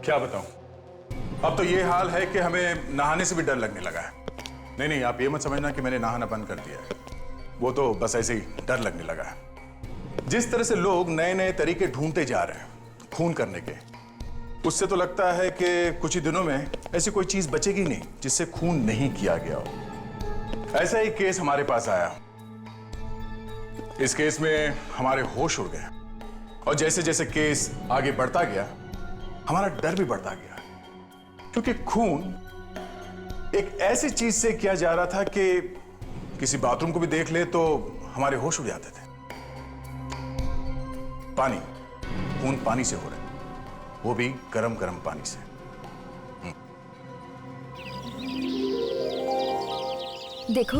क्या बताऊं, अब तो ये हाल है कि हमें नहाने से भी डर लगने लगा है। नहीं नहीं, आप ये मत समझना कि मैंने नहाना बंद कर दिया है, वो तो बस ऐसे ही डर लगने लगा है। जिस तरह से लोग नए नए तरीके ढूंढते जा रहे हैं खून करने के, उससे तो लगता है कि कुछ ही दिनों में ऐसी कोई चीज बचेगी नहीं जिससे खून नहीं किया गया हो। ऐसा ही केस हमारे पास आया। इस केस में हमारे होश उड़ गए और जैसे जैसे केस आगे बढ़ता गया हमारा डर भी बढ़ता गया, क्योंकि खून एक ऐसी चीज से किया जा रहा था कि किसी बाथरूम को भी देख ले तो हमारे होश उड़ जाते थे। पानी, खून पानी से हो रहा है, वो भी गरम गरम पानी से। देखो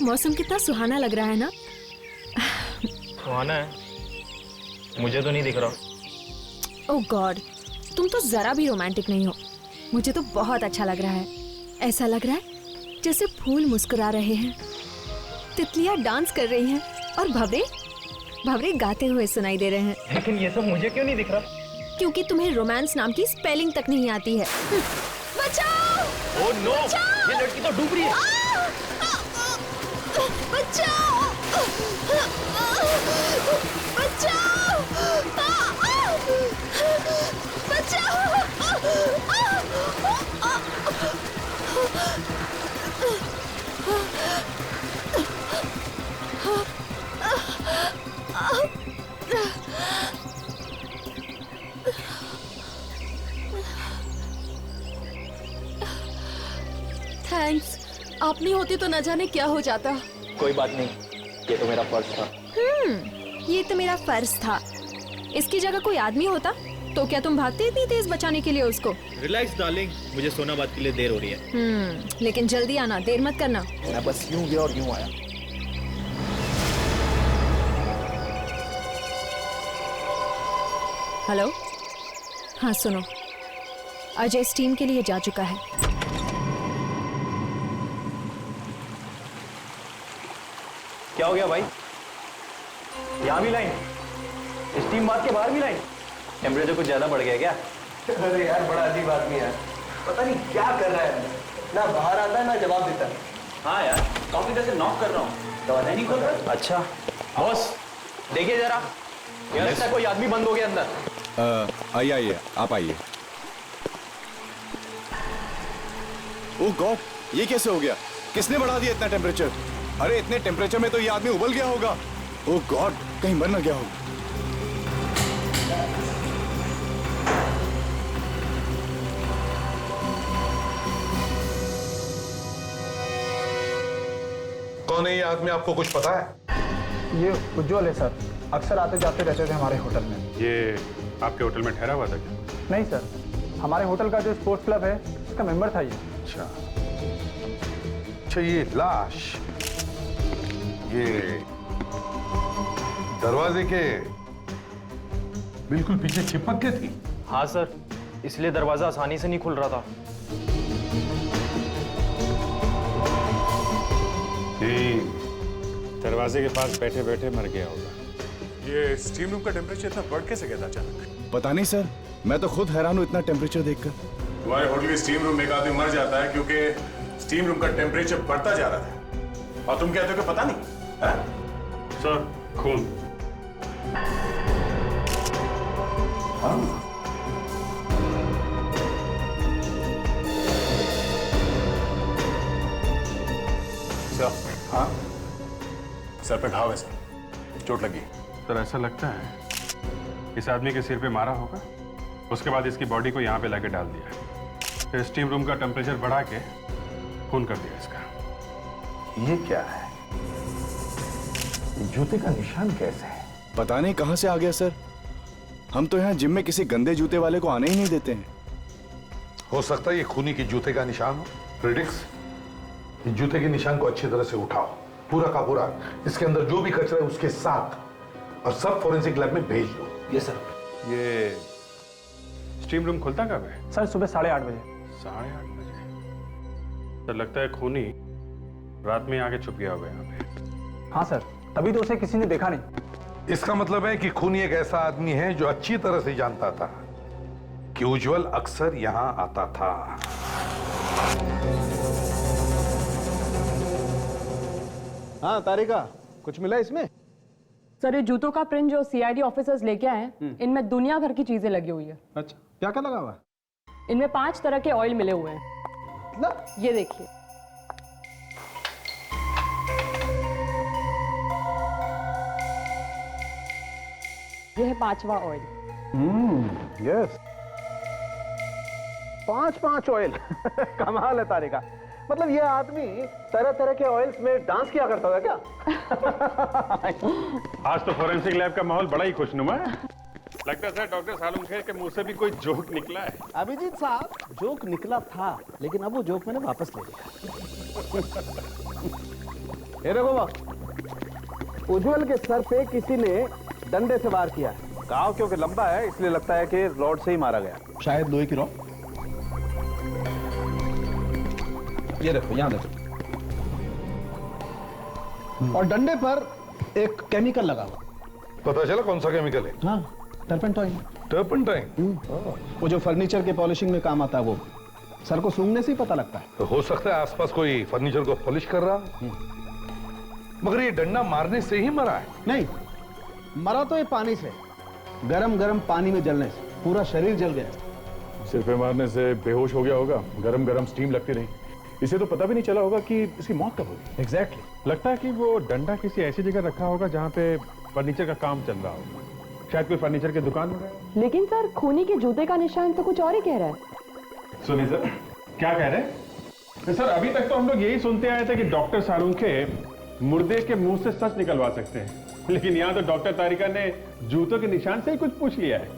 मौसम कितना सुहाना लग रहा है ना। सुहाना है, मुझे तो नहीं दिख रहा। ओह गॉड, तुम तो जरा भी रोमांटिक नहीं हो। मुझे तो बहुत अच्छा लग रहा है। ऐसा लग रहा है जैसे फूल मुस्कुरा रहे हैं, तितलियां डांस कर रही हैं और भंवरे गाते हुए सुनाई दे रहे हैं। लेकिन ये सब मुझे क्यों नहीं दिख रहा? क्योंकि तुम्हें रोमांस नाम की स्पेलिंग तक नहीं आती है। बचाओ! ओह नो, ये लड़की तो डूब रही है। बचाओ! बचाओ! बचाओ! थैंक्स, आप नहीं होती तो न जाने क्या हो जाता। कोई बात नहीं, ये तो मेरा फर्ज था। ये तो मेरा फर्ज था। इसकी जगह कोई आदमी होता तो क्या तुम भागते इतनी तेज बचाने के लिए उसको? रिलैक्स डार्लिंग, मुझे सोनाबाद के लिए देर हो रही है। लेकिन जल्दी आना, देर मत करना। मैं बस यूं गया और यूं आया। हेलो, हाँ सुनो, अजय स्टीम के लिए जा चुका है। क्या हो गया भाई? यहाँ भी लाइन, स्टीम बात के बाहर भी लाइन। टेम्परेचर कुछ ज्यादा बढ़ गया क्या? अरे यार बड़ा अजीब आदमी है, पता नहीं क्या कर रहा है। ना बाहर आता है ना जवाब देता है। हाँ यार, कॉफी से नॉक कर रहा हूँ, दरवाजा नहीं खोल रहा। अच्छा बॉस, देखिए जरा, यार लगता है कोई आदमी बंद हो गया अंदर। आइए आप आइए। ओह गॉड, ये कैसे हो गया? किसने बढ़ा दिया इतना टेम्परेचर? अरे इतने टेम्परेचर में तो ये आदमी उबल गया होगा। ओह गॉड, कहीं मर ना गया हो। कौन है ये आदमी, आपको कुछ पता है? ये उज्जवल है सर, अक्सर आते जाते रहते थे हमारे होटल में। ये आपके होटल में ठहरा हुआ था क्या? नहीं सर, हमारे होटल का जो स्पोर्ट्स क्लब है उसका मेंबर था ये। अच्छा अच्छा, ये लाश ये दरवाजे के बिल्कुल पीछे चिपक के थी। हाँ सर, इसलिए दरवाजा आसानी से नहीं खुल रहा था। दरवाजे के पास बैठे बैठे मर गया होगा। ये स्टीम रूम का टेम्परेचर इतना बढ़ कैसे गया था अचानक? पता नहीं सर, मैं तो खुद हैरान हूँ इतना टेम्परेचर देखकर। तुम्हारे होटल के स्टीम रूम में एक आदमी मर जाता है क्योंकि स्टीम रूम का टेम्परेचर बढ़ता जा रहा था, और तुम कहते हो कि पता नहीं? सर, खून। सर, हाँ सर पे घाव है सर, चोट लगी। सर ऐसा लगता है इस आदमी के सिर पे मारा होगा, उसके बाद इसकी बॉडी को यहाँ पे लाके डाल दिया, फिर स्टीम रूम का टेम्परेचर बढ़ा के खून कर दिया इसका। ये क्या है? ये जूते का निशान कैसे है? पता नहीं कहाँ से आ गया सर। हम तो यहाँ जिम में किसी गंदे जूते वाले को आने ही नहीं देते हैं। हो सकता है ये खूनी के जूते का निशान हो। क्रिटिक्स, इस जूते के निशान को अच्छी तरह से उठाओ, पूरा का पूरा। इसके अंदर जो भी कचरा है उसके साथ, और सब फोरेंसिक लैब में भेज दो। ये सर। ये स्टीम रूम खुलता कब है? सर सुबह 8:30 बजे। 8:30 बजे? तो लगता है खूनी रात में आके छुप गया होगा यहाँ पे। हाँ सर, तभी तो उसे किसी ने देखा नहीं। इसका मतलब है कि खूनी एक ऐसा आदमी है जो अच्छी तरह से जानता था कि उज्जवल अक्सर यहां आता था। हाँ तारिका, कुछ मिला इसमें? सर ये जूतों का प्रिंट जो सीआईडी ऑफिसर्स लेके आए हैं, इनमें दुनिया भर की चीजें लगी हुई है। अच्छा, क्या क्या लगा हुआ है? इनमें 5 तरह के ऑयल मिले हुए हैं। मतलब? ये देखिए, ये है 5वां ऑयल। Yes, 5 oil. कमाल है तारिका। मतलब ये आदमी तरह तरह के ऑयल्स में डांस किया करता था क्या? आज तो फोरेंसिक लैब का माहौल बड़ा ही खुशनुमा है। लगता है डॉक्टर सालुंखे के मुंह से भी कोई जोक निकला है। अभिजीत साहब, जोक निकला था, लेकिन अब वो जोक मैंने वापस ले लिया। ये देखो बॉस, उज्जवल के सर पे किसी ने डंडे से वार किया है। घाव क्योंकि लंबा है इसलिए लगता है कि रॉड से ही मारा गया, शायद लोहे की रॉड। ये देखो, यहां देखो, और डंडे पर एक केमिकल लगा हुआ। पता चला कौन सा केमिकल है? हाँ, टर्पेंटाइन। टर्पेंटाइन? वो जो फर्नीचर के पॉलिशिंग में काम आता है, वो सर को सूंघने से ही पता लगता है। तो हो सकता है आसपास कोई फर्नीचर को पॉलिश कर रहा, मगर ये डंडा मारने से ही मरा है। नहीं, मरा तो ये पानी से, गरम गरम पानी में जलने से पूरा शरीर जल गया। सिर पे मारने से बेहोश हो गया होगा, गरम गरम स्टीम लगती रही, इसे तो पता भी नहीं चला होगा कि इसकी मौत कब होगी। एग्जैक्टली। लगता है कि वो डंडा किसी ऐसी जगह रखा होगा जहाँ पे फर्नीचर का काम चल रहा होगा। शायद कोई फर्नीचर की दुकान में गया। लेकिन सर खूनी के जूते का निशान तो कुछ और ही कह रहा है। सुनिए सर, क्या कह रहे हैं? सर अभी तक तो हम लोग यही सुनते आए थे कि डॉक्टर सालुंखे मुर्दे के मुंह से सच निकलवा सकते हैं, लेकिन यहाँ तो डॉक्टर तारिका ने जूतों के निशान से ही कुछ पूछ लिया है।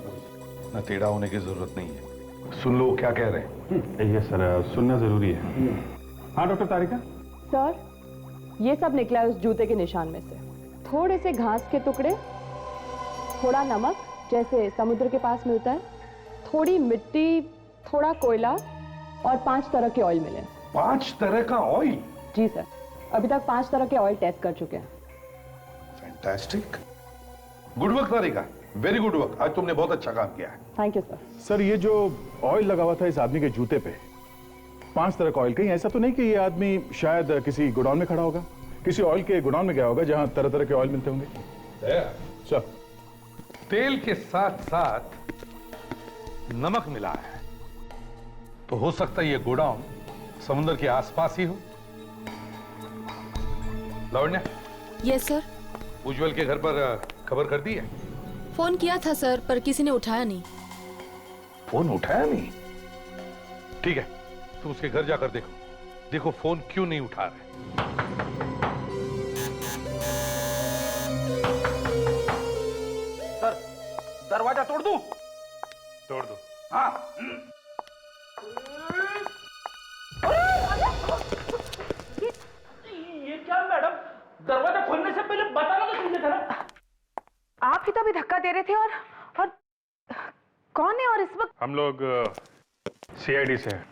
न टेढ़ा होने की जरूरत नहीं है, सुन लो क्या कह रहे हैं। ये सर सुनना जरूरी है। हाँ डॉक्टर तारिका। सर ये सब निकला है उस जूते के निशान में से। थोड़े से घास के टुकड़े, थोड़ा नमक जैसे समुद्र के पास मिलता है, थोड़ी मिट्टी, थोड़ा कोयला और 5 तरह के ऑयल मिले। 5 तरह का ऑयल? जी सर, अभी तक 5 तरह के ऑयल टेस्ट कर चुके हैं। फैंटास्टिक, गुड वर्क तारिका, वेरी गुड वर्क। आज तुमने बहुत अच्छा काम किया है। Thank you sir. सर ये जो ऑयल लगा हुआ था इस आदमी के जूते पे, 5 तरह का ऑयल, कहीं ऐसा तो नहीं कि ये आदमी शायद किसी गोडाउन में खड़ा होगा, किसी ऑयल के गोडाउन में गया होगा जहां तरह तरह के ऑयल मिलते होंगे? सर तेल के साथ साथ नमक मिला है, तो हो सकता है ये गोडाउन समुद्र के आसपास ही हो। Lavanya, yes sir. उज्जवल के घर पर खबर कर दी है? फोन किया था सर, पर किसी ने उठाया नहीं। फोन उठाया नहीं? ठीक है, तुम उसके घर जाकर देखो, देखो फोन क्यों नहीं उठा रहे। सर दरवाजा तोड़ दूं? तोड़ दो। हाँ। ये क्या मैडम, दरवाजा खोलने से पहले बताना तो चाहिए था ना। आप ही तो अभी धक्का दे रहे थे। और कौन है? और इस वक्त हम लोग सीआईडी से हैं।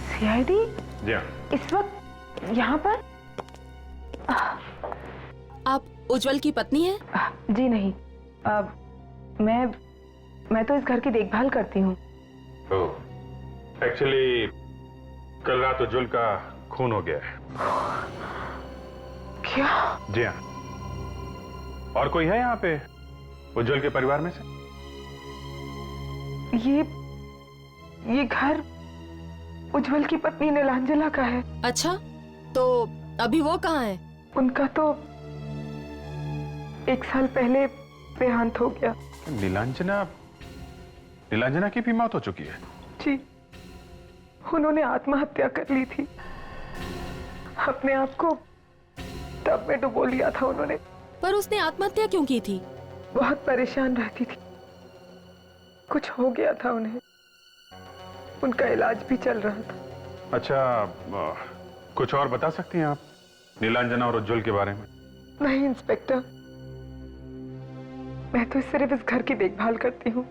सीआईडी? जी हाँ। इस वक्त यहाँ पर? आप उज्जवल की पत्नी हैं? जी नहीं, मैं तो इस घर की देखभाल करती हूँ। एक्चुअली कल रात उज्जवल का खून हो गया है। क्या? जी हाँ। और कोई है यहाँ पे उज्जवल के परिवार में से? ये घर उज्जवल की पत्नी नीलांजना का है। अच्छा, तो अभी वो कहाँ है? उनका तो 1 साल पहले देहांत हो गया। नीलांजना की भी मौत हो चुकी है? जी, उन्होंने आत्महत्या कर ली थी। अपने आप को टब में डुबो लिया था उन्होंने। पर उसने आत्महत्या क्यों की थी? बहुत परेशान रहती थी, कुछ हो गया था उन्हें, उनका इलाज भी चल रहा था। अच्छा, कुछ और बता सकती हैं आप नीलांजना और उज्जवल के बारे में? नहीं इंस्पेक्टर, मैं तो सिर्फ इस घर की देखभाल करती हूँ,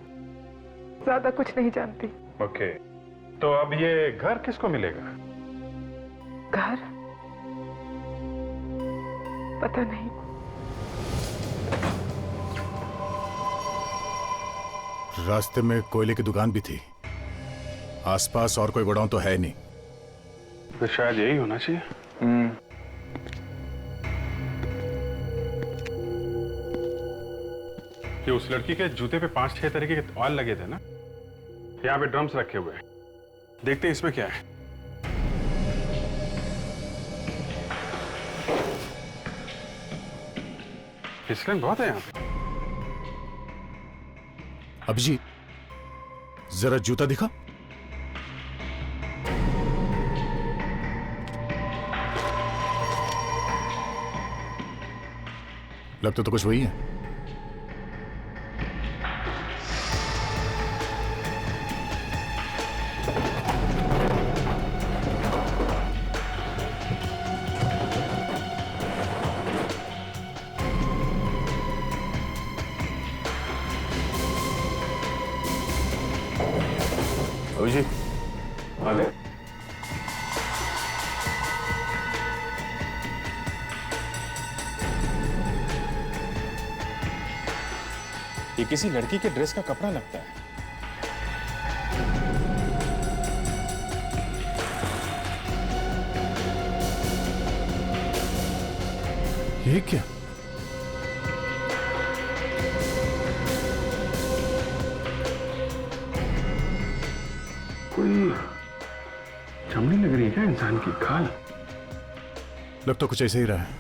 ज्यादा कुछ नहीं जानती। ओके, तो अब ये घर किसको मिलेगा? घर? पता नहीं। रास्ते में कोयले की दुकान भी थी। आसपास और कोई गोडाउन तो है नहीं। तो शायद यही होना चाहिए। कि उस लड़की के जूते पे 5-6 तरीके के ऑयल लगे थे ना। यहाँ पे ड्रम्स रखे हुए हैं, देखते हैं इसमें क्या है। फिसलन बहुत है यहाँ पे। अभिजीत, जरा जूता दिखा। लगता तो कुछ वही है। अभिजीत, अरे ये किसी लड़की के ड्रेस का कपड़ा लगता है। ये क्या? कोई चमड़ी लग रही है क्या इंसान की? खाल लग तो कुछ ऐसे ही रहा है।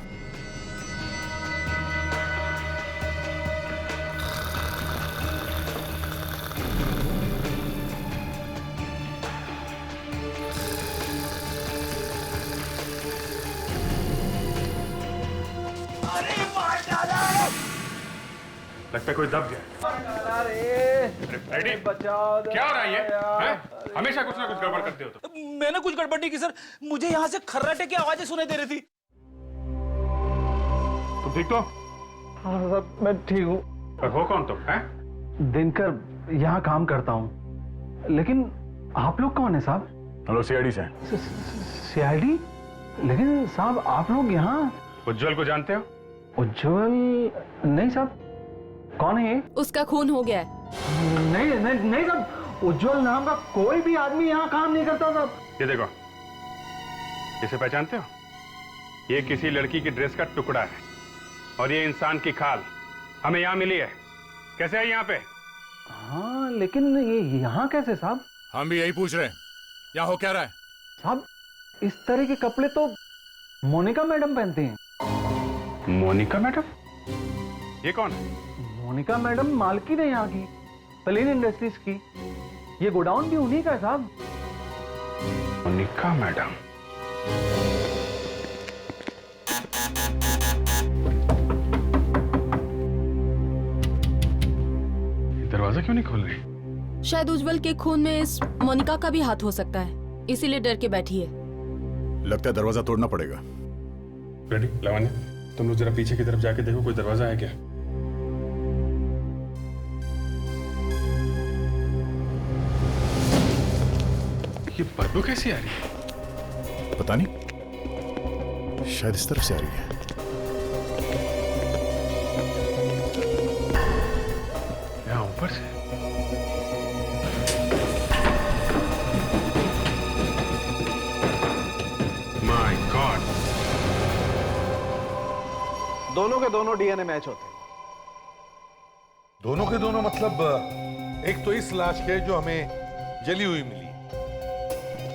लगता है कोई दब गया। रेडी? बचाओ, क्या हो रहा है ये? हैं? हमेशा कुछ ना कुछ गड़बड़ करते हो तो। मैंने कुछ गड़बड़ नहीं की सर, मुझे यहाँ से खर्राटे की आवाजें सुनाई दे रही थी। तुम ठीक तो? हाँ सर, मैं ठीक हूँ। पर हो कौन तुम? हैं? दिनकर यहाँ काम करता हूँ, लेकिन आप लोग कौन है साहब? हम लोग सीआईडी से। सीआईडी? लेकिन साहब आप लोग यहाँ? उज्जवल को जानते हो? उज्जवल? नहीं साहब। कौन है ये? उसका खून हो गया है। नहीं नहीं नहीं साहब, उज्जवल नाम का कोई भी आदमी यहाँ काम नहीं करता साहब। ये देखो, इसे पहचानते हो? ये किसी लड़की की ड्रेस का टुकड़ा है और ये इंसान की खाल हमें यहाँ मिली है। कैसे है यहाँ पे? हाँ, लेकिन ये यहाँ कैसे साहब? हम भी यही पूछ रहे हैं, यहाँ हो क्या रहा है? साहब, इस तरह के कपड़े तो मोनिका मैडम पहनती हैं। मोनिका मैडम? ये कौन है? मोनिका मैडम मालकिन है यहाँ की, प्लेन इंडस्ट्रीज की। ये गोडाउन भी उन्हीं का है साहब। मोनिका मैडम? दरवाजा क्यों नहीं खोल रही? शायद उज्जवल के खून में इस मोनिका का भी हाथ हो सकता है, इसीलिए डर के बैठी है। लगता है दरवाजा तोड़ना पड़ेगा। रेडी? लावण्य, तुम लोग जरा पीछे की तरफ जाके देखो, कोई दरवाजा है क्या? ये बदबू कैसी आ रही है? पता नहीं, शायद इस तरफ से आ रही है। यहाँ ऊपर से? My God! दोनों के दोनों डीएनए मैच होते हैं। दोनों के दोनों मतलब एक तो इस लाश के जो हमें जली हुई मिली,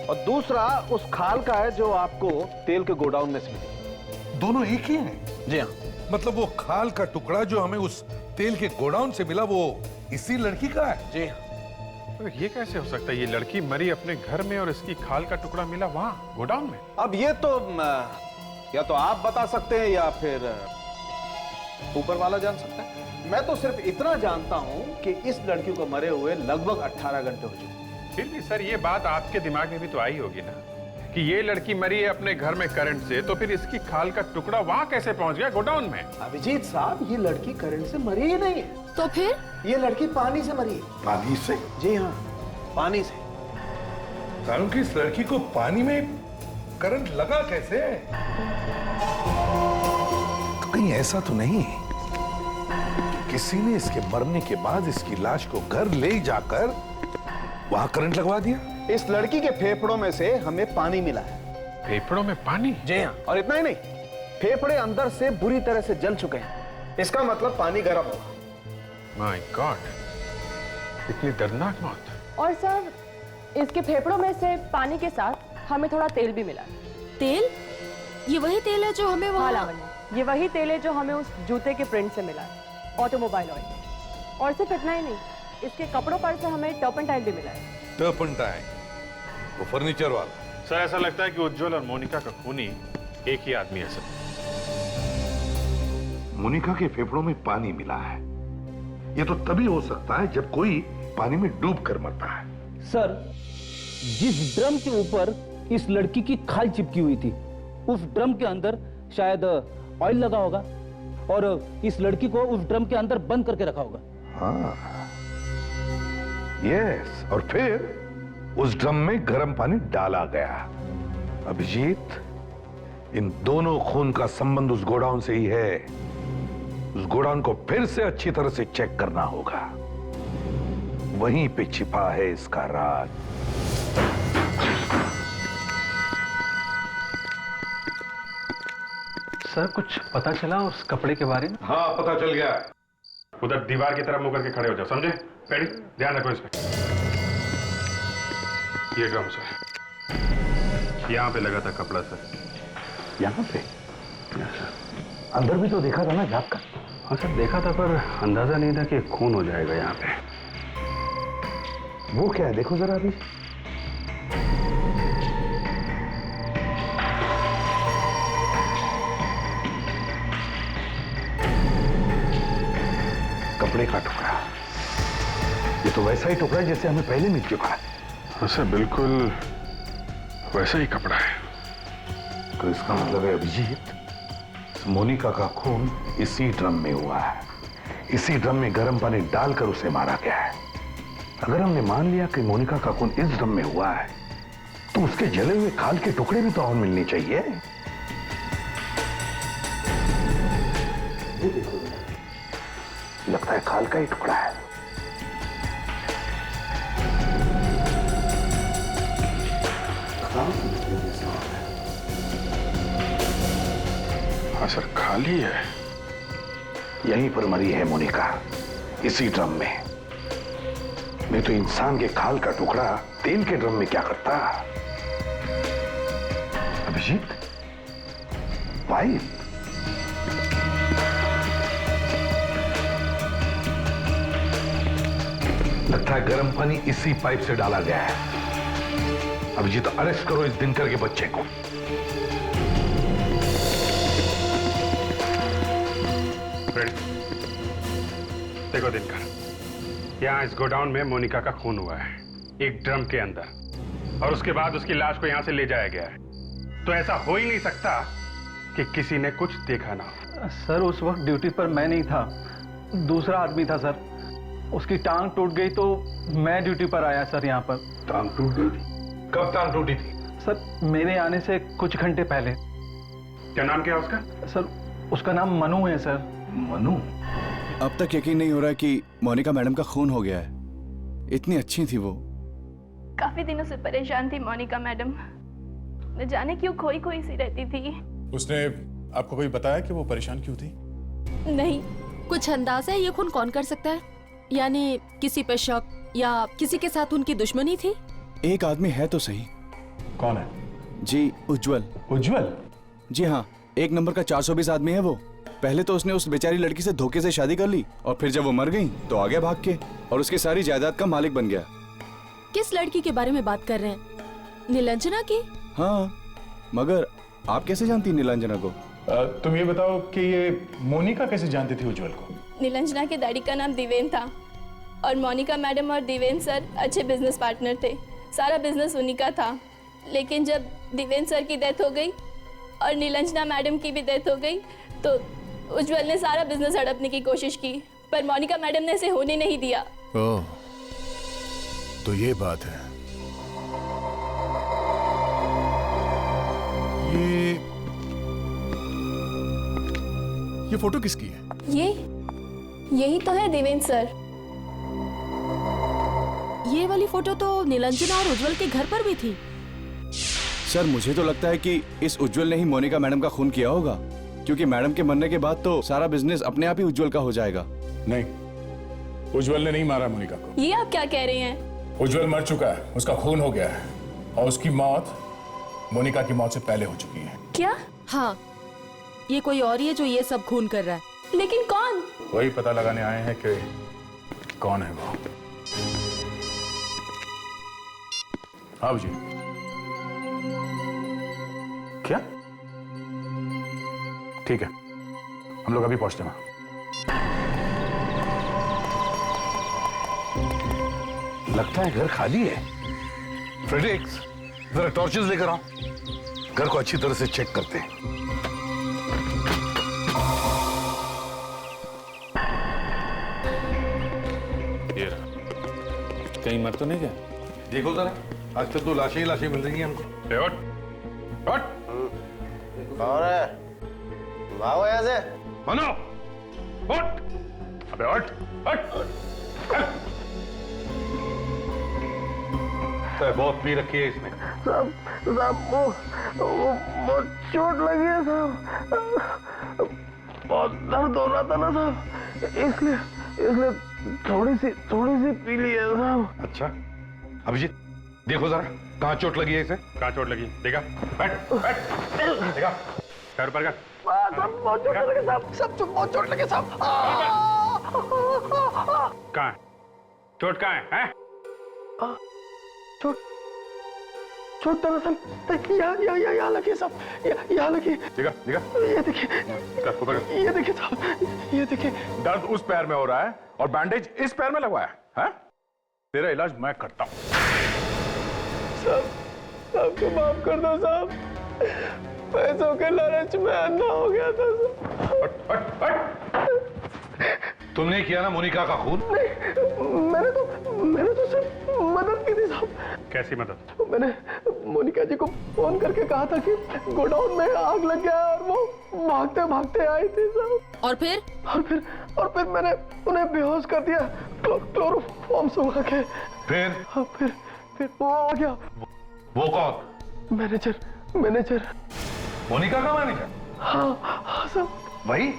और दूसरा उस खाल का है जो आपको तेल के गोडाउन में से मिली। दोनों एक ही हैं। जी हाँ। मतलब वो खाल का टुकड़ा जो हमें उस तेल के गोडाउन से मिला वो इसी लड़की का है? जी हाँ। तो ये कैसे हो सकता है? ये लड़की मरी अपने घर में और इसकी खाल का टुकड़ा मिला वहां गोडाउन में। अब ये तो या तो आप बता सकते हैं या फिर ऊपर वाला जान सकता है। मैं तो सिर्फ इतना जानता हूं कि इस लड़की को मरे हुए लगभग 18 घंटे हो चुके। फिर भी सर, ये बात आपके दिमाग में भी तो आई होगी ना कि ये लड़की मरी है अपने घर में करंट से, तो फिर इसकी खाल का टुकड़ा वहां कैसे पहुंच गया गोडाउन में? अभिजीत साहब, ये लड़की करंट से मरी ही नहीं है। तो फिर? ये लड़की पानी से मरी है। पानी से? जी हाँ, पानी से। कारण कि इस लड़की को पानी में करंट लगा कैसे? तो कहीं ऐसा तो नहीं किसी ने इसके मरने के बाद इसकी लाश को घर ले जाकर वहां करंट लगवा दिया। इस लड़की के फेफड़ों में से हमें पानी मिला है। फेफड़ों में पानी? जी हाँ, और इतना ही नहीं, फेफड़े अंदर से बुरी तरह से जल चुके हैं। इसका मतलब पानी गर्म होगा। माय गॉड, इतनी दर्दनाक मौत। और सर, इसके फेफड़ों में से पानी के साथ हमें थोड़ा तेल भी मिला। तेल? ये वही तेल है जो हमें हाँ वहाँ... लावण्य, ये वही तेल है जो हमें उस जूते के प्रिंट से मिला है, ऑटोमोबाइल ऑयल। और सिर्फ इतना ही नहीं, इसके कपड़ों पर से हमें टर्पेंटाइन भी मिला है। टर्पेंटाइन, वो फर्नीचर वाला। सर ऐसा लगता है कि उज्जवल और मोनिका का खूनी एक ही आदमी है सर। मोनिका के फेफड़ों में पानी मिला है। ये तो तभी हो सकता है जब कोई पानी में डूब कर मरता है। सर, जिस ड्रम के ऊपर इस लड़की की खाल चिपकी हुई थी, उस ड्रम के अंदर शायद ऑयल लगा होगा और इस लड़की को उस ड्रम के अंदर बंद करके रखा होगा। हाँ, यस, और फिर उस ड्रम में गर्म पानी डाला गया। अभिजीत, इन दोनों खून का संबंध उस गोडाउन से ही है। उस गोडाउन को फिर से अच्छी तरह से चेक करना होगा। वहीं पे छिपा है इसका राज। सर कुछ पता चला उस कपड़े के बारे में? हाँ, पता चल गया। उधर दीवार की तरफ मुंह करके खड़े हो जाओ, समझे? पेड़ी, ध्यान रखो इस पे। ये ड्रम सर, यहाँ पे लगा था कपड़ा सर। यहाँ पे? अंदर भी तो देखा था ना झाँक कर? हाँ सर, देखा था, पर अंदाजा नहीं था कि खून हो जाएगा यहाँ पे। वो क्या है, देखो जरा अभी। कपड़े का टुकड़ा। ये तो वैसा ही टुकड़ा है जैसे हमें पहले मिल चुका है। हाँ सर, बिल्कुल वैसा ही कपड़ा है। तो इसका मतलब है अभिजीत, मोनिका का खून इसी ड्रम में हुआ है। इसी ड्रम में गर्म पानी डालकर उसे मारा गया है। अगर हमने मान लिया कि मोनिका का खून इस ड्रम में हुआ है, तो उसके जले हुए खाल के टुकड़े भी तो और मिलने चाहिए। ये देखो, लगता है खाल का ही टुकड़ा है। हाँ सर, खाली है। यहीं पर मरी है मोनिका, इसी ड्रम में। नहीं तो इंसान के खाल का टुकड़ा तेल के ड्रम में क्या करता? अभिजीत, पाइप। लगता है गर्म पानी इसी पाइप से डाला गया है। अभिजीत, अरेस्ट करो इस दिनकर के बच्चे को। देखो दिनकर, यहाँ इस गोडाउन में मोनिका का खून हुआ है, एक ड्रम के अंदर, और उसके बाद उसकी लाश को यहाँ से ले जाया गया है। तो ऐसा हो ही नहीं सकता कि किसी ने कुछ देखा ना हो। सर, उस वक्त ड्यूटी पर मैं नहीं था, दूसरा आदमी था सर। उसकी टांग टूट गई तो मैं ड्यूटी पर आया सर यहाँ पर। टांग टूट गई थी? कब टांग टूटी थी? सर, मेरे आने से कुछ घंटे पहले। क्या नाम क्या है उसका? सर, उसका नाम मनु है सर। मनु? अब तक यकीन नहीं हो रहा कि मोनिका मैडम का खून हो गया है। इतनी अच्छी थी वो। काफी दिनों से परेशान थी मोनिका मैडम, न जाने क्यों खोई खोई सी रहती थी। उसने आपको कोई बताया कि वो परेशान क्यों थी? नहीं, कुछ अंदाजा है ये खून कौन कर सकता है? यानी किसी पे शक या किसी के साथ उनकी दुश्मनी थी? एक आदमी है तो सही। कौन है? जी, उज्जवल। उज्जवल? जी हाँ, 1 नंबर का 420 आदमी है वो। पहले तो उसने उस बेचारी लड़की से धोखे से शादी कर ली, और फिर जब वो मर गई तो आ गया भाग के, और उसकी सारी जायदाद का मालिक बन गया। किस लड़की के बारे में बात कर रहे हैं? नीलांजना की? हाँ, मगर आप कैसे जानती नीलांजना को? तुम ये बताओ कि ये मोनिका कैसे जानती थी उज्जवल को? नीलांजना के डैडी का नाम दिवेन था, और मोनिका मैडम और दिवेन सर अच्छे बिजनेस पार्टनर थे। सारा बिजनेस उन्हीं का था। लेकिन जब दिवेन सर की डेथ हो गई और नीलांजना मैडम की भी डेथ हो गई, तो उज्जवल ने सारा बिजनेस हड़पने की कोशिश की, पर मोनिका मैडम ने इसे होने नहीं दिया। ओह, तो ये बात है। ये फोटो किसकी है? ये यही तो है देवेंद्र सर। ये वाली फोटो तो नीलांजना और उज्जवल के घर पर भी थी। सर मुझे तो लगता है कि इस उज्जवल ने ही मोनिका मैडम का खून किया होगा, क्योंकि मैडम के मरने के बाद तो सारा बिजनेस अपने आप ही उज्जवल का हो जाएगा। नहीं, उज्जवल ने नहीं मारा मोनिका को। ये आप क्या कह रहे हैं? उज्जवल मर चुका है, उसका खून हो गया है और उसकी मौत मोनिका की मौत से पहले हो चुकी है। क्या? हाँ, ये कोई और ही है जो ये सब खून कर रहा है। लेकिन कौन? वही पता लगाने आए हैं कि कौन है वो। हाँ जी। क्या? ठीक है, हम लोग अभी पहुंचते हैं। लगता है घर खाली है। फ्रेडरिक्स, जरा टॉर्चेस लेकर आओ, घर को अच्छी तरह से चेक करते हैं। ये रहा। कहीं मर तो नहीं गया? देखो जरा, आज तक तो लाशें ही लाशें मिल रही हैं हमको। कौन है? भागो यहाँ से। मनो, उठ। अबे उठ, उठ। तो बहुत पी रखी है इसने। साहब वो चोट लगी है साहब, बहुत दर्द हो रहा था ना साहब, इसलिए थोड़ी सी पी ली है साहब। अच्छा, अभिजीत देखो जरा, कहाँ चोट लगी है इसे? कहाँ चोट लगी? देखा? बैठ, बैठ। देखा? पैर पर कर। सब बहुत चोट लगे साहब, सब बहुत चोट लगे साहब। कहाँ है? चोट कहाँ है? हैं? चोट दरअसल यहाँ लगी साहब, यहाँ लगी। देखा? ये देखिए, ये देखिए साहब, ये देखिए। दर्द उस पैर में हो रहा है और बैंडेज इस पैर में लगवाया है? तेरा इलाज मैं करता हूं। साहब को माफ कर दो साहब, पैसों के लालच में अंधा हो गया था साहब। तुमने किया ना मोनिका का खून? नहीं, मैंने तो सिर्फ मदद की थी साहब। कैसी मदद? मैंने मोनिका जी को फोन करके कहा था कि गोडाउन में आग लग गया और वो भागते भागते आई थी साहब। और फिर मैंने उन्हें बेहोश कर दिया क्लोरोफॉर्म सुखा के। फिर वो आ गया। वो कौन? मैनेजर। मोनिका का मैनेजर? हाँ साहब। वही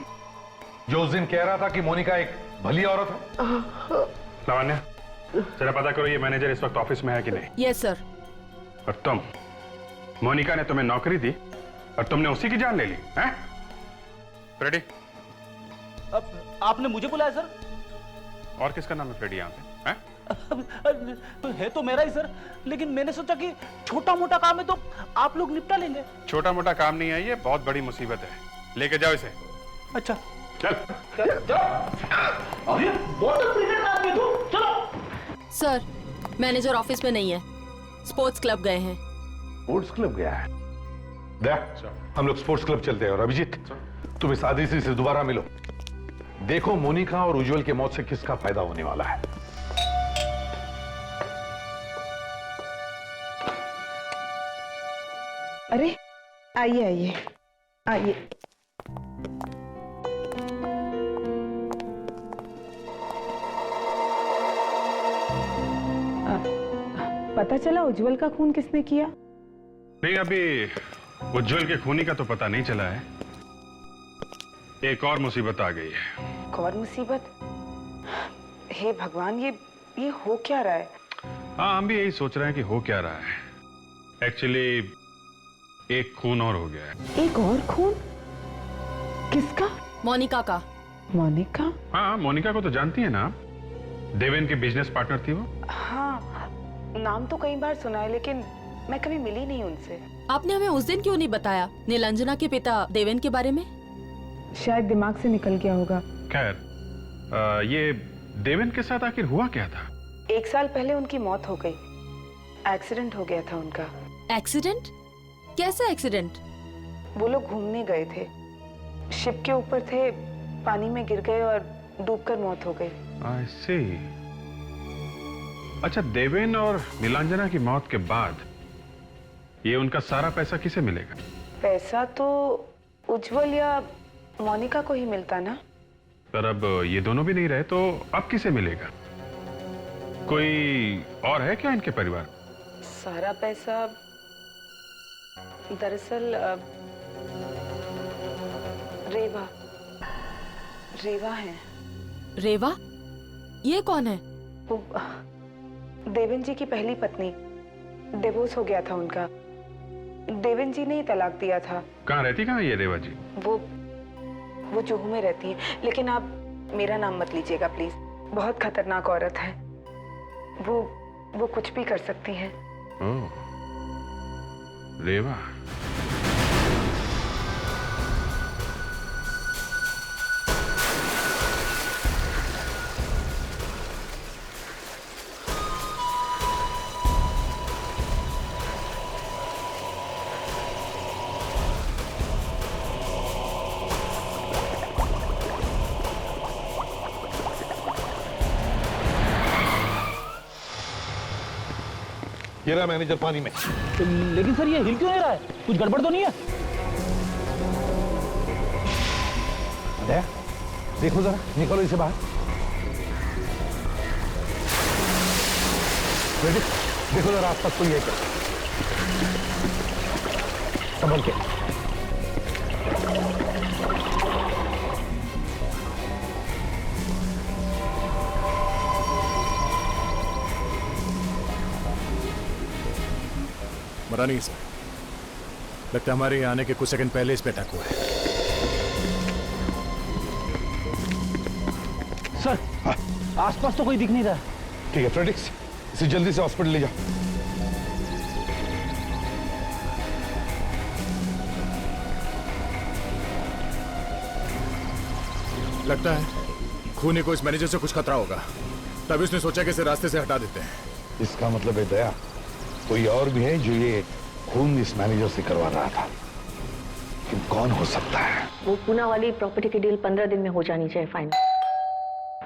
जो उस दिन कह रहा था कि मोनिका एक भली औरत है। लावण्या, जरा पता करो ये मैनेजर इस वक्त ऑफिस में है कि नहीं। Yes sir. और तुम, मोनिका ने तुम्हें नौकरी दी और तुमने उसी की जान ले ली, हैं? फ्रेडी? अब आपने मुझे बुलाया सर? और किसका नाम है फ्रेडी यहाँ पे? हैं? है तो मेरा ही सर, लेकिन मैंने सोचा कि छोटा मोटा काम है तो आप लोग निपटा लेंगे। छोटा मोटा काम नहीं है, ये बहुत बड़ी मुसीबत है। लेके जाओ इसे। अच्छा चल। सर, मैनेजर ऑफिस में नहीं है, स्पोर्ट्स क्लब गए हैं। स्पोर्ट्स क्लब गया है? देख, हम लोग स्पोर्ट्स क्लब चलते हैं। और अभिजीत, तुम इस आदित्य से दोबारा मिलो, देखो मोनिका और उज्जवल की मौत से किसका फायदा होने वाला है। अरे आइए। पता चला उज्जवल का खून किसने किया? नहीं, अभी उज्जवल के खूनी का तो पता नहीं चला है। एक और मुसीबत आ गई है। एक और मुसीबत? हे भगवान, ये हो क्या रहा है? हाँ, हम भी यही सोच रहे हैं कि हो क्या रहा है। एक्चुअली एक खून और हो गया है। एक और खून? किसका? मोनिका का। मोनिका? हाँ, मोनिका को तो जानती है ना, देवेन के बिजनेस पार्टनर थी वो। हाँ, नाम तो कई बार सुना है, लेकिन मैं कभी मिली नहीं उनसे। आपने हमें उस दिन क्यों नहीं बताया नीलांजना के पिता देवेन के बारे में? शायद दिमाग से निकल गया होगा। खैर, ये देवेन के साथ आखिर हुआ क्या था? 1 साल पहले उनकी मौत हो गई। एक्सीडेंट हो गया था उनका। एक्सीडेंट? कैसा एक्सीडेंट? वो लोग घूमने गए थे, शिप के ऊपर थे, पानी में गिर गए और डूबकर मौत हो गई। I see। अच्छा, देवेन और नीलांजना की मौत के बाद ये उनका सारा पैसा किसे मिलेगा? पैसा तो उज्जवल या मोनिका को ही मिलता ना। पर अब ये दोनों भी नहीं रहे तो अब किसे मिलेगा? कोई और है क्या इनके परिवार? सारा पैसा दरअसल रेवा है। रेवा? ये कौन है? वो देवेन जी की पहली पत्नी, डिवोर्स हो गया था उनका। देवेन जी ने ही तलाक दिया था। कहाँ रहती कहाँ ये रेवा जी? वो जुहू में रहती हैं, लेकिन आप मेरा नाम मत लीजिएगा प्लीज। बहुत खतरनाक औरत है वो कुछ भी कर सकती हैं। ओह, रेवा। ये रहा मैनेजर पानी में। लेकिन सर ये हिल क्यों नहीं रहा है? कुछ गड़बड़ तो नहीं है? दया, देखो जरा, निकलो इसे बाहर। देखो जरा आसपास कोई है क्या? संभल के। मरा नहीं सर, लगता है हमारे यहाँ आने के कुछ सेकंड पहले इस पे अटैक हुआ है। सर, आसपास तो कोई दिख नहीं रहा। ठीक है फ्रेडिक्स, इसे जल्दी से हॉस्पिटल ले जाओ। लगता है खूनी को इस मैनेजर से कुछ खतरा होगा, तभी उसने सोचा कि इसे रास्ते से हटा देते हैं। इसका मतलब है दया, कोई और भी है जो ये खून इस मैनेजर से करवा रहा था। कि कौन हो सकता है? वो पूना वाली प्रॉपर्टी की डील 15 दिन में हो जानी चाहिए फाइनल,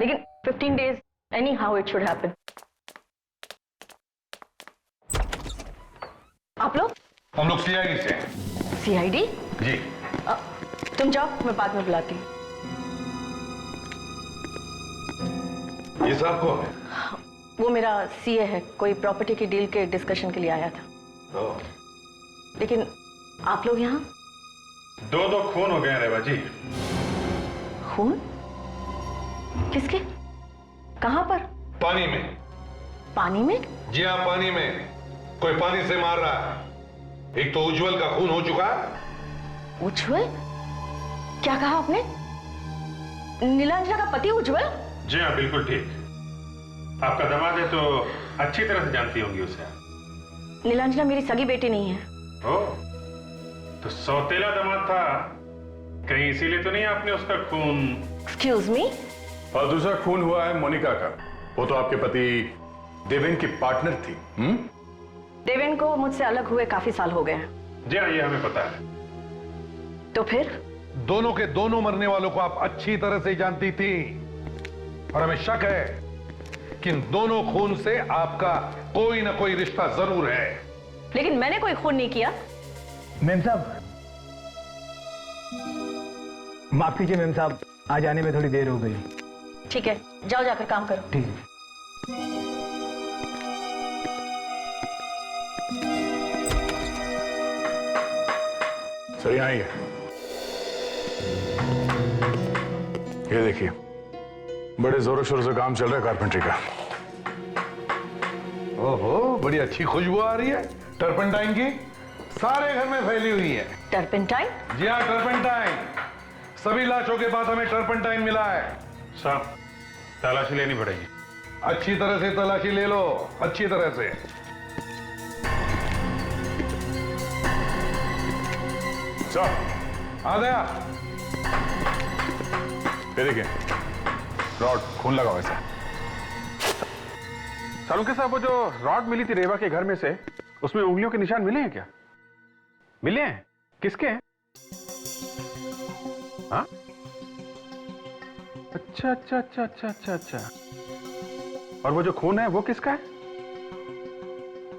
लेकिन 15 days any how it should happen. आप लोग? हम लोग सीआईडी से हैं। सीआईडी? जी। तुम जाओ, मैं बाद में बुलाती हूँ। ये साहब कौन है? वो मेरा सीए है, कोई प्रॉपर्टी की डील के डिस्कशन के लिए आया था। लेकिन आप लोग यहाँ? दो खून हो गए रेवा जी। खून? किसके? कहाँ पर? पानी में। पानी में? जी हाँ, पानी में। कोई पानी से मार रहा है। एक तो उज्जवल का खून हो चुका है। उज्जवल? क्या कहा आपने? नीलांजना का पति उज्जवल? जी हाँ, बिल्कुल ठीक। आपका दामाद है तो अच्छी तरह से जानती होंगी उसे। नीलांजना मेरी सगी बेटी नहीं है। ओह, तो सौतेला दामाद था कहीं, इसीलिए तो नहीं आपने उसका खून? Excuse me? और दूसरा खून हुआ है मोनिका का। वो तो आपके पति देवेन की पार्टनर थी। देवेन को मुझसे अलग हुए काफी साल हो गए हैं। जी हाँ, ये हमें पता है। तो फिर? दोनों के दोनों मरने वालों को आप अच्छी तरह से जानती थी, और हमें शक है कि इन दोनों खून से आपका कोई ना कोई रिश्ता जरूर है। लेकिन मैंने कोई खून नहीं किया। मेम साहब, माफ कीजिए मेम साहब, आ जाने में थोड़ी देर हो गई। ठीक है, जाओ जाकर काम करो। ठीक है। सर यहाँ ही है, ये देखिए, बड़े जोरों शोरों से काम चल रहा है कारपेंट्री का। ओहो, बड़ी अच्छी खुशबू आ रही है टर्पेंटाइन की, सारे घर में फैली हुई है। टर्पेंटाइन? जी हाँ, टर्पेंटाइन। सभी लाशों के बाद हमें टर्पेंटाइन मिला है। साहब, तलाशी लेनी पड़ेगी। अच्छी तरह से तलाशी ले लो, अच्छी तरह से। साहब, आ गया। ये देखिए, रॉड खून लगा हुआ है। सालुंके साहब, वो जो रॉड मिली थी रेवा के घर में से, उसमें उंगलियों के निशान मिले हैं क्या? मिले हैं? किसके हैं? हाँ? अच्छा अच्छा अच्छा अच्छा अच्छा अच्छा। और वो जो खून है वो किसका है?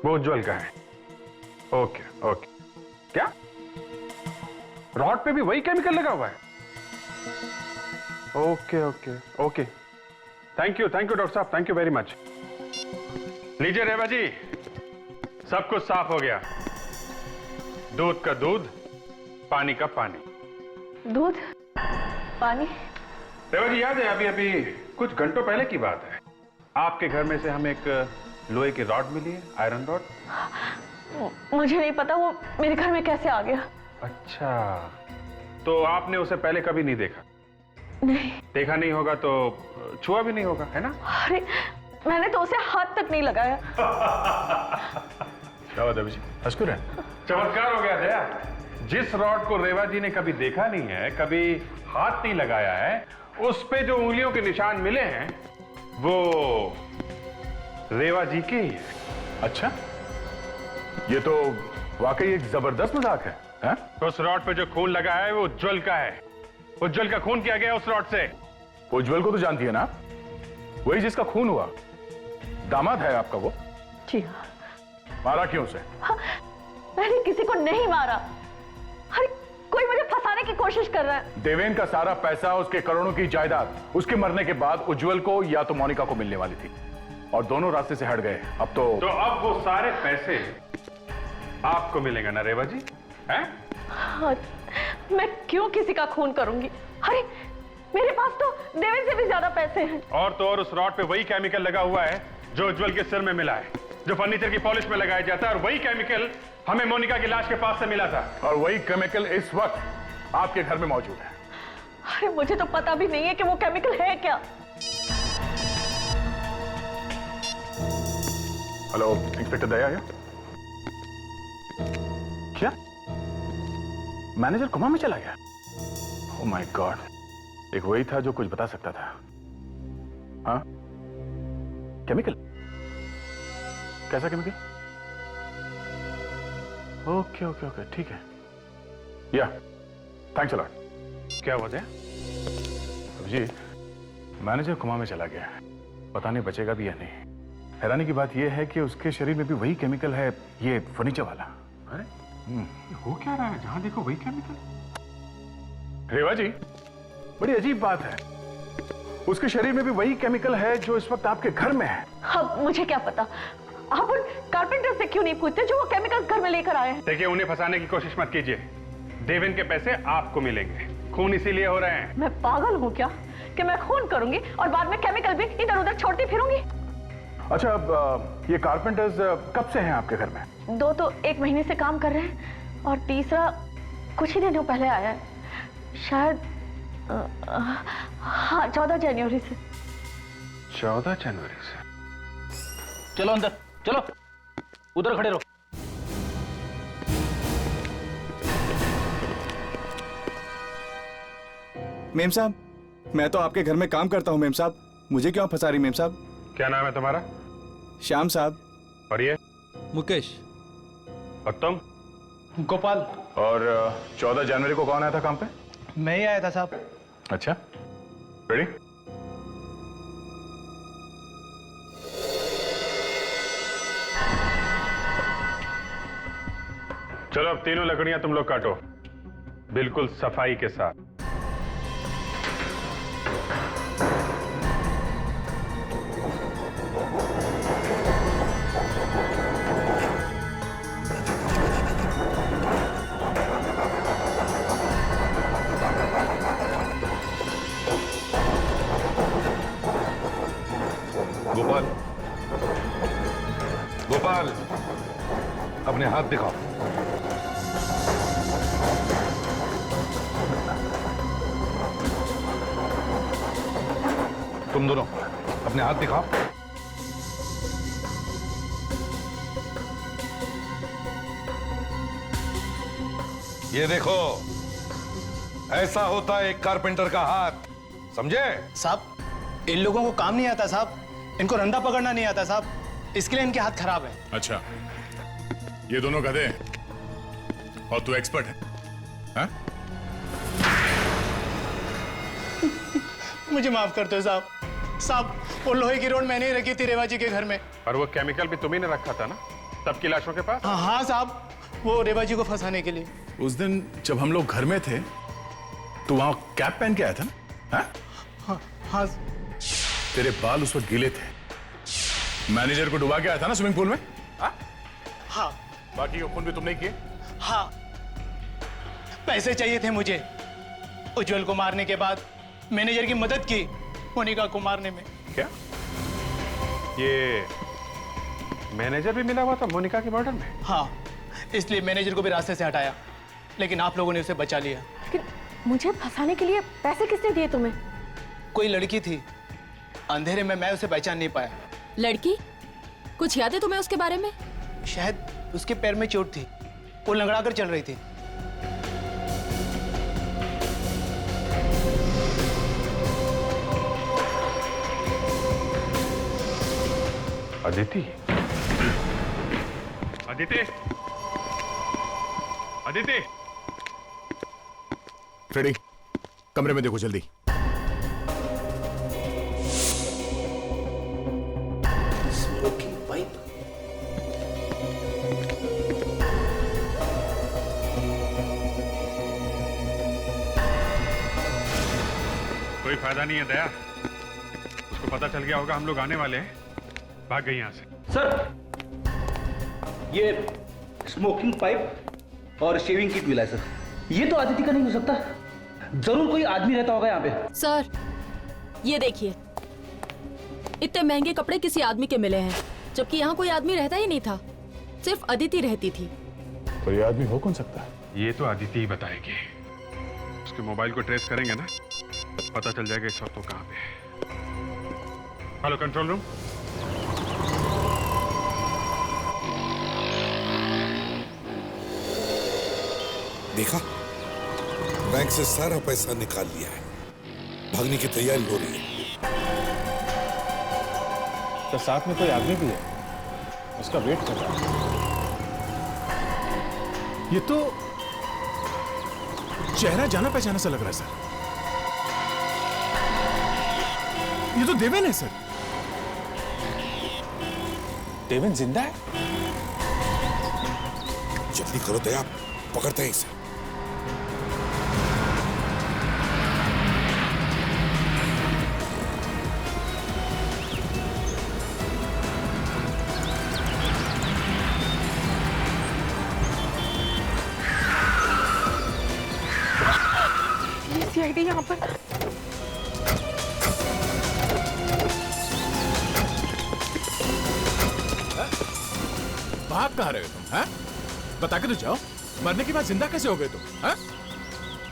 वो उज्जवल का है। Okay okay. क्या रॉड पे भी वही केमिकल लगा हुआ है? Okay okay okay, thank you doctor साहब, थैंक यू वेरी मच। लीजिए रेवा जी, सब कुछ साफ हो गया। दूध का दूध, पानी का पानी। दूध पानी? रेवा जी याद है अभी अभी कुछ घंटों पहले की बात है, आपके घर में से हमें एक लोहे की रॉड मिली है, आयरन रॉड। मुझे नहीं पता वो मेरे घर में कैसे आ गया। अच्छा, तो आपने उसे पहले कभी नहीं देखा? नहीं। देखा नहीं होगा तो छुआ भी नहीं होगा, है ना? अरे मैंने तो उसे हाथ तक नहीं लगाया। क्या बात है जी, हंसकुर है? चमत्कार हो गया दया। जिस रॉड को रेवा जी ने कभी देखा नहीं है, कभी हाथ नहीं लगाया है, उस पे जो उंगलियों के निशान मिले हैं वो रेवा जी के ही है। अच्छा, ये तो वाकई एक जबरदस्त मजाक है, हैं? उस रॉड पे जो खून लगा है वो उज्जवल का है। उज्जवल का खून किया गया उस रॉड से। उज्जवल को तो जानती है ना, वही जिसका खून हुआ, दामाद है आपका वो। जी हाँ। मारा क्यों उसे? हाँ, मैंने किसी को नहीं मारा। अरे कोई मुझे फंसाने की कोशिश कर रहा है। देवेन का सारा पैसा, उसके करोड़ों की जायदाद उसके मरने के बाद उज्जवल को या तो मोनिका को मिलने वाली थी, और दोनों रास्ते से हट गए। अब तो अब वो सारे पैसे आपको मिलेंगे ना रेवा जी, हैं? हाँ, मैं क्यों किसी का खून करूंगी? अरे मेरे पास तो देवेन से भी ज्यादा पैसे हैं। और तो और उस रॉड पे वही केमिकल लगा हुआ है जो उज्जवल के सिर में मिला है, जो फर्नीचर की पॉलिश में लगाया जाता है, और वही केमिकल हमें मोनिका की लाश के पास से मिला था। और वही केमिकल इस वक्त आपके घर में मौजूद है। अरे मुझे तो पता भी नहीं है कि वो केमिकल है क्या। हेलो, इंस्पेक्टर दया है? क्या मैनेजर कोमा में चला गया? ओह माय गॉड, एक वही था जो कुछ बता सकता था। हाँ, केमिकल? कैसा केमिकल? ओके ओके ओके, ठीक है। या थैंक्स अ लॉट। क्या हुआ था? जी, मैनेजर कोमा में चला गया है, पता नहीं बचेगा भी या नहीं। हैरानी की बात यह है कि उसके शरीर में भी वही केमिकल है, ये फर्नीचर वाला। अरे हो क्या रहा है? जहां देखो वही केमिकल। रेवा जी, बड़ी अजीब बात है, उसके शरीर में भी वही केमिकल है जो इस वक्त आपके घर में है। अब मुझे क्या पता, आप उन कारपेंटर से क्यों नहीं पूछते जो वो केमिकल घर में लेकर आए हैं? देखिए, उन्हें फंसाने की कोशिश मत कीजिए। देवेन के पैसे आपको मिलेंगे, खून इसीलिए हो रहे हैं। मैं पागल हूँ क्या कि मैं खून करूंगी और बाद में केमिकल भी इधर उधर छोड़ती फिरूंगी? अच्छा, अब ये कारपेंटर्स कब से हैं आपके घर में? 2 तो 1 महीने से काम कर रहे हैं, और तीसरा कुछ ही दिनों पहले आया है, शायद हाँ 14 जनवरी से। 14 जनवरी से? चलो अंदर, चलो उधर खड़े रहो। मेम साहब, मैं तो आपके घर में काम करता हूँ मेम साहब, मुझे क्यों फंसा रही मेम साहब? क्या नाम है तुम्हारा? श्याम साहब। और ये? मुकेश। और तुम? गोपाल। और 14 जनवरी को कौन आया था काम पे? मैं ही आया था साहब। अच्छा, रेडी? चलो अब तीनों लकड़ियां तुम लोग काटो, बिल्कुल सफाई के साथ। गोपाल, गोपाल, अपने हाथ दिखाओ। तुम दोनों अपने हाथ दिखाओ। ये देखो, ऐसा होता है एक कारपेंटर का हाथ, समझे? साहब, इन लोगों को काम नहीं आता साहब, इनको रंदा पकड़ना नहीं आता साहब, इसके लिए इनके हाथ खराब है। अच्छा, ये दोनों गधे हैं और तू एक्सपर्ट है, हाँ? मुझे माफ कर दो साहब। साहब, वो लोहे की रोड मैंने ही रखी थी रेवा जी के घर में। और वो केमिकल भी तुम्ही ने रखा था ना सबकी लाशों के पास? हाँ साहब, वो रेवा जी को फंसाने के लिए। उस दिन जब हम लोग घर में थे तो वहां कैप पहन के आया था ना? हाँ? हाँ। तेरे बाल उस वक्त गीले थे, मैनेजर को डुबा के आया था ना स्विमिंग पूल में? हाँ। बाकी फोन भी तुमने किए? हाँ, पैसे चाहिए थे मुझे। उज्जवल को मारने के बाद मैनेजर की मदद की मोनिका को मारने में। क्या ये मैनेजर भी मिला हुआ था मोनिका के मर्डर में? हाँ, इसलिए मैनेजर को भी रास्ते से हटाया, लेकिन आप लोगों ने उसे बचा लिया। लेकिन मुझे फंसाने के लिए पैसे किसने दिए तुम्हें? कोई लड़की थी, अंधेरे में मैं उसे पहचान नहीं पाया। लड़की? कुछ याद है तुम्हें उसके बारे में? शायद उसके पैर में चोट थी, वो लंगड़ा कर चल रही थी। अदिति, अदिति, अदिति, फ्रेडी, कमरे में देखो जल्दी। कोई फायदा नहीं है दया, उसको पता चल गया होगा हम लोग आने वाले हैं, भाग गई यहां से। सर, ये स्मोकिंग पाइप और शेविंग किट मिला है सर। ये तो अदिति का नहीं हो सकता, जरूर कोई आदमी रहता होगा यहाँ पे। सर, ये देखिए, इतने महंगे कपड़े किसी आदमी के मिले हैं, जबकि यहाँ कोई आदमी रहता ही नहीं था, सिर्फ अदिति रहती थी। तो ये आदमी हो कौन सकता है? ये तो अदिति ही बताएगी। उसके मोबाइल को ट्रेस करेंगे ना, पता चल जाएगा इस वक्त वो कहाँ पे है। Hello control room. देखा, बैंक से सारा पैसा निकाल लिया है, भागने की तैयारी हो रही है। तो साथ में कोई आदमी भी है, उसका वेट कर रहा है। ये तो चेहरा जाना पहचाना सा लग रहा है सर। ये तो देवेन है सर। देवेन जिंदा है? जल्दी करो दया, पकड़ते हैं इसे। सीआईडी यहाँ पर। भाग कहाँ रहे हो तुम? हैं? बता के तो जाओ, मरने के बाद जिंदा कैसे हो गए तुम? हैं?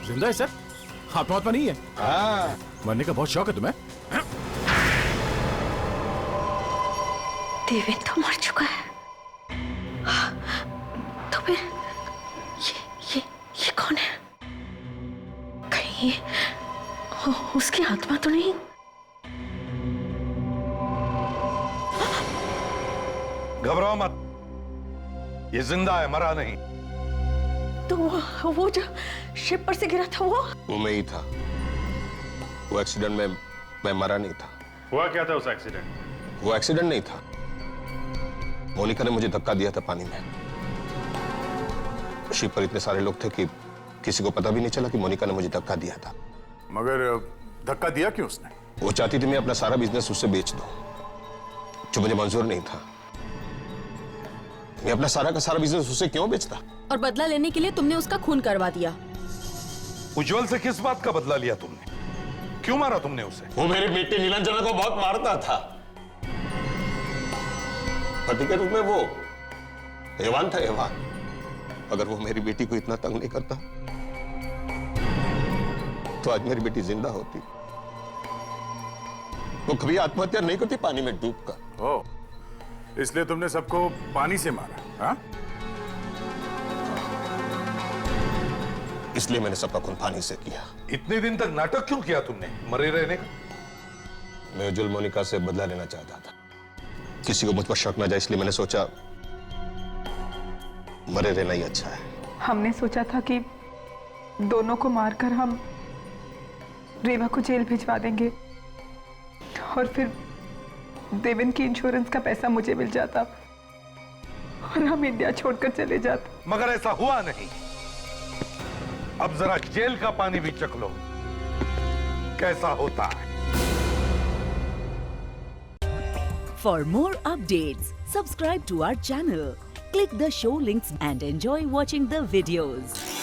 जिंदा है सर, आत्मा नहीं है। हाँ, मरने का बहुत शौक है तुम्हें? देवेन तो मर चुका है। तो फिर ये कौन है? कहीं उसकी आत्मा तो नहीं? घबराओ मत, ये जिंदा है, मरा नहीं। तो वो जो शिप पर से गिरा था वो मैं ही था। वो एक्सीडेंट में मैं मरा नहीं था। हुआ क्या था उस एक्सीडेंट? वो एक्सीडेंट नहीं था, मोनिका ने मुझे धक्का दिया था पानी में। शिप पर इतने सारे लोग थे कि किसी को पता भी नहीं चला कि मोनिका ने मुझे धक्का दिया था। मगर धक्का दिया क्यों उसने? वो चाहती थी मैं अपना सारा बिजनेस उससे बेच दूं, जो मुझे मंजूर नहीं था। मैं अपना सारा का सारा बिजनेस उससे क्यों बेचता? और बदला लेने के लिए तुमने उसका खून करवा दिया। उज्जवल से किस बात का बदला लिया तुमने? क्यों मारा तुमने उसे? वो मेरी बेटी नीलांजना को बहुत मारता था। पति के रूप में वो हैवान था, हैवान। अगर वो मेरी बेटी को इतना तंग नहीं करता तो आज मेरी बेटी जिंदा होती। वो कभी आत्महत्या नहीं करती पानी में डूबकर। ओ, इसलिए तुमने सबको पानी से मारा? हाँ? इसलिए मैंने सबका खून पानी से किया। इतने दिन तक नाटक क्यों किया तुमने मरे रहने का? मैं उज्जवल मोनिका से बदला लेना चाहता था, किसी को मुझ पर शक न जाए, इसलिए मैंने सोचा मरे रहना ही अच्छा है। हमने सोचा था कि दोनों को मारकर हम रेवा को जेल भिजवा देंगे और फिर देवेन की इंश्योरेंस का पैसा मुझे मिल जाता और हम इंडिया छोड़कर चले जाते। मगर ऐसा हुआ नहीं। अब जरा जेल का पानी भी चख लो, कैसा होता है। For more updates, subscribe to our channel, click the show links and enjoy watching the videos.